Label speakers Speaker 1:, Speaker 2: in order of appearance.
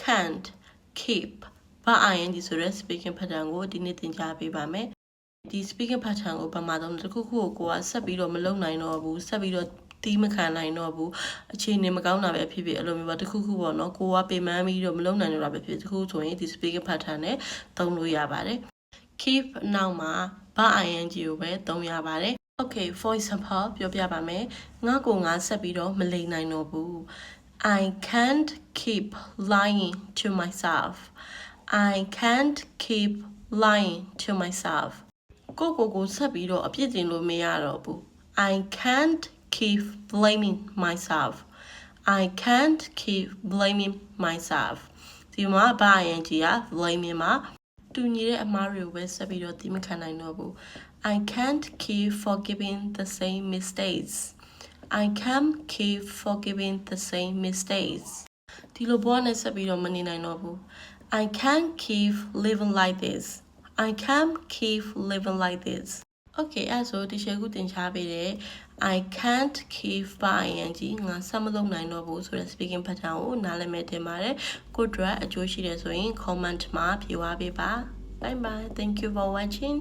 Speaker 1: can't keep ဘာ ing ဆိုတဲ့ speaking pattern ကိုဒီနေ့သင်ကြားပေးပါမယ်ဒီ speaking pattern ကိုဘာမှတော့တစ်ခုခုကိုကဆက်ပြီးတော့မလုပ်နိုင်တော့ဘူးဆက်ပြီးတော့တီးမခံနိုင်တော့ဘူးအခြေအနေမကောင်းတာပဲဖြစ်ဖြစ်အဲ့လိုမျိုးပါတစ်ခုခုပေါ့နော်ကိုကပင်ပန်းပြီးတော့မလုပ်နိုင်တော့တာပဲဖြစ်တစ်ခုဆိုရင်ဒီ speaking pattern နဲ့သုံးလို့ရပါတယ် keep နောက်မှာဘာ ing ကိုပဲသုံးရပါတယ် okay for example ပြောပြပါမယ်ငါကိုငါဆက်ပြီးတော့မလိမ်နိုင်တော့ဘူး I can't keep lying to myself I can't keep lying to myself ကိုဆက်ပြီးတော့အပြစ်တင်လို့မရတော့ဘူး I can't keep blaming myself I can't keep blaming myself ဒီမှာဘာ ing က blaming မှာတူညီတဲ့အမှားတွေကိုပဲဆက်ပြီးတော့သိမခံနိုင်တော့ဘူး I can't keep forgiving the same mistakes I can't keep forgiving the same mistakes ဒီလိုဘောနဲ့ဆက်ပြီးတော့မနေနိုင်တော့ဘူး I can't keep living like this I can't keep living like this Okay အဲ့ဆိုဒီရှယ်ခုသင်ချပေးတယ် I can't keep by ing ငါဆက်မလုပ်နိုင်တော့ဘူးဆိုတဲ့ speaking pattern ကိုနားလည်မဲ့တင်ပါတယ်ကိုအတွက်အကျိုးရှိတယ်ဆိုရင် comment မှာဖြေဝပေးပါ Bye bye thank you for watching